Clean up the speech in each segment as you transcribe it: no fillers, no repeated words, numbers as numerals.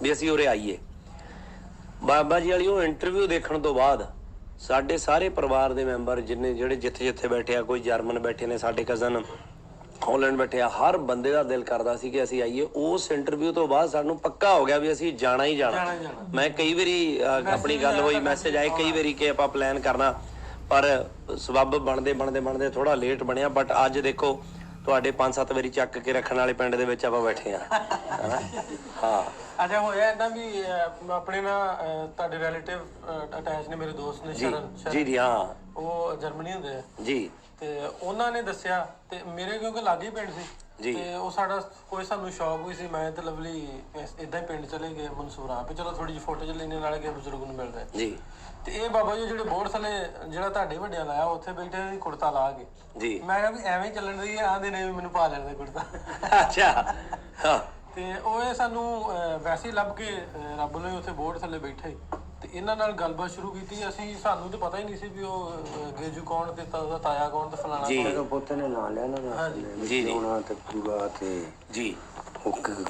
ਵੀ ਅਸੀਂ ਉਰੇ ਆਈਏ। ਬਾਬਾ ਜੀ ਵਾਲੀ ਉਹ ਇੰਟਰਵਿਊ ਦੇਖਣ ਤੋਂ ਬਾਅਦ ਸਾਡੇ ਸਾਰੇ ਪਰਿਵਾਰ ਦੇ ਮੈਂਬਰ ਜਿੰਨੇ ਜਿਹੜੇ ਜਿੱਥੇ ਜਿੱਥੇ ਬੈਠੇ ਆ, ਕੋਈ ਜਰਮਨ ਬੈਠੇ ਨੇ, ਸਾਡੇ ਕਜ਼ਨ ਹਾਲੈਂਡ ਬੈਠੇ ਆ, ਹਰ ਬੰਦੇ ਦਾ ਦਿਲ ਕਰਦਾ ਸੀ ਕਿ ਅਸੀਂ ਆਈਏ। ਉਸ ਇੰਟਰਵਿਊ ਤੋਂ ਬਾਅਦ ਸਾਨੂੰ ਪੱਕਾ ਹੋ ਗਿਆ ਵੀ ਅਸੀਂ ਜਾਣਾ ਹੀ ਜਾਣਾ। ਮੈਂ ਕਈ ਵਾਰੀ ਆਪਣੀ ਗੱਲ ਹੋਈ, ਮੈਸੇਜ ਆਏ ਕਈ ਵਾਰੀ ਕਿ ਆਪਾਂ ਪਲਾਨ ਕਰਨਾ, ਪਰ ਸਬੱਬ ਬਣਦੇ ਥੋੜਾ ਲੇਟ ਬਣਿਆ। ਬਟ ਅੱਜ ਦੇਖੋ ਤੁਹਾਡੇ 5-7 ਵਾਰੀ ਚੱਕ ਕੇ ਰੱਖਣ ਵਾਲੇ ਪਿੰਡ ਦੇ ਵਿੱਚ ਆਪਾਂ ਬੈਠੇ ਆ। ਹਾਂ ਅੱਛਾ, ਹੋਇਆ ਏਦਾਂ ਵੀ ਆਪਣੇ ਨਾਲ ਤੁਹਾਡੇ ਰਿਲੇਟਿਵ ਅਟੈਚ ਨੇ, ਮੇਰੇ ਦੋਸਤ ਨੇ ਸ਼ਰਨ ਜੀ ਹਾਂ, ਉਹ ਜਰਮਨੀ ਹੁੰਦੇ ਆ ਜੀ। ਤੇ ਉਹਨਾਂ ਨੇ ਦੱਸਿਆ ਤੇ ਮੇਰੇ ਕਿਉਂਕਿ ਲਾਗੇ ਪਿੰਡ ਸੀ ਤੇ ਉਹ ਸਾਡਾ ਕੋਈ ਸਾਨੂੰ ਸ਼ੌਕ ਹੋਈ ਸੀ, ਮੈਂ ਤੇ ਲਵਲੀ ਏਦਾਂ ਹੀ ਪਿੰਡ ਚਲੇ ਗਏ ਮਨਸੂਰਾ ਵੀ ਚਲੋ ਥੋੜੀ ਜਿਹੀ ਫੋਟੋ ਚ ਲੈਣੇ ਨਾਲ ਕੇ ਬਜ਼ੁਰਗ ਨੂੰ ਮਿਲਦਾ ਜੀ। ਤੇ ਇਹ ਬਾਬਾ ਜੀ ਜਿਹੜੇ ਬੋਰਡ ਥੱਲੇ ਜਿਹੜਾ ਤੁਹਾਡੇ ਵੱਡਿਆਂ ਲਾਇਆ ਉੱਥੇ ਬੈਠੇ ਸੀ ਕੁੜਤਾ ਲਾ ਕੇ ਜੀ। ਮੈਂ ਕਿਹਾ ਵੀ ਐਵੇਂ ਚੱਲਣ ਰਹੀ ਹੈ, ਆਂਦੇ ਨੇ ਵੀ ਮੈਨੂੰ ਪਾ ਲੈਣ ਦੇ ਕੁੜਤਾ। ਅੱਛਾ ਹਾਂ। ਤੇ ਉਹ ਇਹ ਸਾਨੂੰ ਵੈਸੇ ਹੀ ਲੱਭ ਕੇ ਰੱਬ ਨੇ ਉੱਥੇ ਬੋਰਡ ਥੱਲੇ ਬੈਠੇ ਤੇ ਇਹਨਾਂ ਨਾਲ ਗੱਲਬਾਤ ਸ਼ੁਰੂ ਕੀਤੀ। ਅਸੀਂ ਸਾਨੂੰ ਤਾਂ ਪਤਾ ਹੀ ਨਹੀਂ ਸੀ ਵੀ ਉਹ ਗੇਜੂ ਕੌਣ ਤੇ ਉਹਦਾ ਤਾਇਆ ਕੌਣ ਤੇ ਫਲਾਣਾ ਕੌਣ। ਪੁੱਤ ਨੇ ਨਾਂ ਲਿਆ ਨਾ ਜੀ ਉਹਨਾਂ ਤੇ ਪੂਰਾ ਤੇ ਜੀ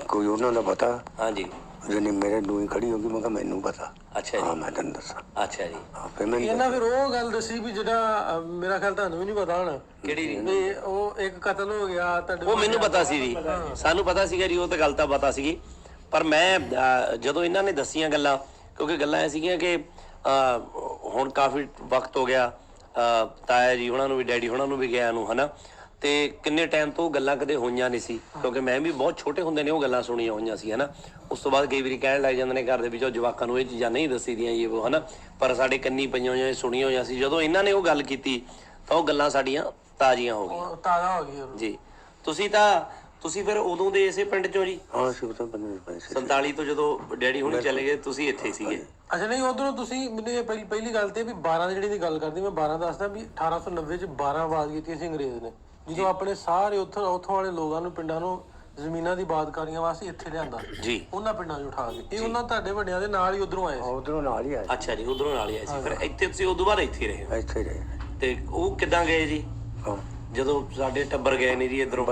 ਕੋਈ ਉਹਨਾਂ ਦਾ ਪਤਾ। ਹਾਂਜੀ। ਜਿਹਨੇ ਮੇਰੇ ਨੂੰ ਖੜੀ ਹੋ ਗਈ, ਮੈਂ ਕਿਹਾ ਮੈਨੂੰ ਪਤਾ। ਅੱਛਾ ਜੀ। ਹਾਂ ਮੈਂ ਤੈਨੂੰ ਦੱਸਾਂ। ਅੱਛਾ ਜੀ। ਫਿਰ ਮੈਨੂੰ ਇਹਨਾਂ ਫਿਰ ਉਹ ਗੱਲ ਦੱਸੀ ਵੀ ਜਿਹੜਾ ਮੇਰਾ ਖਿਆਲ ਤੁਹਾਨੂੰ ਵੀ ਨਹੀਂ ਪਤਾ ਹੁਣ ਕਿਹੜੀ ਵੀ ਉਹ ਇੱਕ ਕਤਲ ਹੋ ਗਿਆ ਤੁਹਾਡੇ। ਉਹ ਮੈਨੂੰ ਪਤਾ ਸੀ ਜੀ, ਸਾਨੂੰ ਪਤਾ ਸੀਗਾ ਜੀ, ਉਹ ਤਾਂ ਗੱਲ ਤਾਂ ਪਤਾ ਸੀਗੀ। ਪਰ ਮੈਂ ਜਦੋਂ ਇਹਨਾਂ ਨੇ ਦੱਸੀਆਂ ਗੱਲਾਂ, ਕਿਉਂਕਿ ਗੱਲਾਂ ਇਹ ਸੀਗੀਆਂ ਕਿ ਹੁਣ ਕਾਫੀ ਵਕਤ ਹੋ ਗਿਆ ਤਾਇਆ ਜੀ ਉਹਨਾਂ ਨੂੰ ਵੀ, ਡੈਡੀ ਉਹਨਾਂ ਨੂੰ ਵੀ ਗਿਆ ਨੂੰ, ਹਨਾ। ਤੇ ਕਿੰਨੇ ਟਾਈਮ ਤੋਂ ਗੱਲਾਂ ਕਦੇ ਹੋਈਆਂ ਨਹੀਂ ਸੀ, ਕਿਉਂਕਿ ਮੈਂ ਵੀ ਬਹੁਤ ਛੋਟੇ ਹੁੰਦੇ ਨੇ ਉਹ ਗੱਲਾਂ ਸੁਣੀਆਂ ਹੋਈਆਂ ਸੀ, ਹਨਾ। ਉਸ ਤੋਂ ਬਾਅਦ ਕਈ ਵਾਰੀ ਕਹਿਣ ਲੱਗ ਜਾਂਦੇ ਨੇ ਘਰ ਦੇ ਵਿੱਚ, ਜਵਾਕਾਂ ਨੂੰ ਇਹ ਚੀਜ਼ਾਂ ਨਹੀਂ ਦੱਸੀ ਦੀਆਂ ਇਹ ਉਹ, ਹਨਾ। ਪਰ ਸਾਡੇ ਕੰਨੀ ਪਈਆਂ ਹੋਈਆਂ, ਸੁਣੀਆਂ ਹੋਈਆਂ ਸੀ। ਜਦੋਂ ਇਹਨਾਂ ਨੇ ਉਹ ਗੱਲ ਕੀਤੀ ਤਾਂ ਉਹ ਗੱਲਾਂ ਸਾਡੀਆਂ ਤਾਜ਼ੀਆਂ ਹੋ ਗਈਆਂ, ਤਾਜ਼ਾ ਹੋ ਗਈ ਜੀ। ਤੁਸੀਂ ਫਿਰ ਉਦੋਂ ਦੇ ਇਸੇ ਪਿੰਡ ਚੋਂ ਜੀ? ਹਾਂ ਸੀ ਤਾਂ 47 ਤੋਂ ਜਦੋਂ ਡੈਡੀ ਹੁਣੀ ਚਲੇ ਗਏ ਤੁਸੀਂ ਇੱਥੇ ਸੀਗੇ? ਅੱਛਾ, ਨਹੀਂ ਉਧਰੋਂ ਤੁਸੀਂ ਮੈਨੂੰ ਪਹਿਲੀ ਗੱਲ ਤੇ ਵੀ 12 ਦੀ ਜਿਹੜੀ ਦੀ ਗੱਲ ਕਰਦੀ, ਮੈਂ 12 ਦੱਸਦਾ ਵੀ 1890 ਚ 12 ਆਬਾਦ ਕੀਤੀ ਸੀ ਅੰਗਰੇਜ਼ ਨੇ, ਜਦੋਂ ਆਪਣੇ ਸਾਰੇ ਉੱਥੋਂ ਵਾਲੇ ਲੋਕਾਂ ਨੂੰ, ਪਿੰਡਾਂ ਨੂੰ ਜ਼ਮੀਨਾਂ ਦੀ ਬਾਦਕਾਰੀਆਂ ਵਾਸਤੇ ਇੱਥੇ ਲਿਆਂਦਾ ਜੀ, ਉਹਨਾਂ ਪਿੰਡਾਂ 'ਚ ਉਠਾ ਕੇ। ਇਹ ਉਹਨਾਂ ਤੁਹਾਡੇ ਵੱਡਿਆਂ ਦੇ ਨਾਲ ਹੀ ਉਧਰੋਂ ਆਏ ਸੀ? ਉਧਰੋਂ ਨਾਲ ਹੀ ਆਏ। ਅੱਛਾ ਜੀ, ਉਧਰੋਂ ਨਾਲ ਹੀ ਆਏ ਸੀ। ਫਿਰ ਇੱਥੇ ਤੁਸੀਂ ਉਦੋਂ ਬਾਅਦ ਇੱਥੇ ਰਹੇ? ਇੱਥੇ ਰਹੇ। ਤੇ ਉਹ ਕਿੱਦਾਂ ਗਏ ਜੀ ਜਦੋਂ ਸਾਡੇ ਟੱਬਰ ਗਏ ਨੇ ਜੀ ਇੱਧਰੋਂ?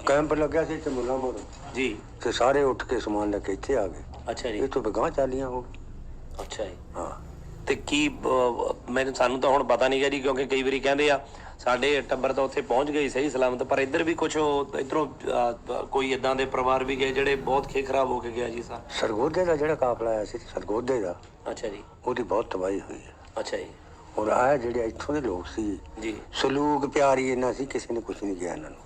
ਕੈਂਪ ਲੱਗਿਆ ਸੀ ਮੁੱਲਾ ਮੋੜ ਜੀ, ਤੇ ਸਾਰੇ ਉੱਠ ਕੇ ਸਮਾਨ ਲੈ ਕੇ ਇੱਥੇ ਆ ਗਏ। ਅੱਛਾ ਜੀ। ਇੱਥੋਂ ਬਗਾਂ ਚਾਲੀਆਂ ਹੋ। ਅੱਛਾ ਜੀ। ਹਾਂ। ਤੇ ਕੀ ਸਾਨੂੰ ਤਾਂ ਹੁਣ ਪਤਾ ਨਹੀਂ ਗਾ ਜੀ, ਕਿਉਂਕਿ ਕਈ ਵਾਰੀ ਕਹਿੰਦੇ ਆ ਸਾਡੇ ਟੱਬਰ ਤਾਂ ਉੱਥੇ ਪਹੁੰਚ ਗਈ ਸਹੀ ਸਲਾਮਤ, ਪਰ ਇੱਧਰ ਵੀ ਕੁਛ ਇੱਧਰੋਂ ਕੋਈ ਏਦਾਂ ਦੇ ਪਰਿਵਾਰ ਵੀ ਗਏ ਜਿਹੜੇ ਬਹੁਤ ਖੇ ਖਰਾਬ ਹੋ ਕੇ ਗਿਆ ਜੀ? ਸਰਗੋਧੇ ਦਾ ਜਿਹੜਾ ਕਾਫਲਾ ਆਇਆ ਸੀ, ਸਰਗੋਧੇ ਦਾ, ਅੱਛਾ ਜੀ, ਉਹਦੀ ਬਹੁਤ ਤਬਾਹੀ ਹੋਈ ਹੈ। ਅੱਛਾ ਜੀ। ਔਰ ਆਹ ਜਿਹੜੇ ਇੱਥੋਂ ਦੇ ਲੋਕ ਸੀ ਜੀ, ਸਲੂਕ ਪਿਆਰ ਹੀ ਇੰਨਾ ਸੀ, ਕਿਸੇ ਨੇ ਕੁਛ ਨਹੀਂ ਕਿਹਾ ਇਹਨਾਂ ਨੂੰ।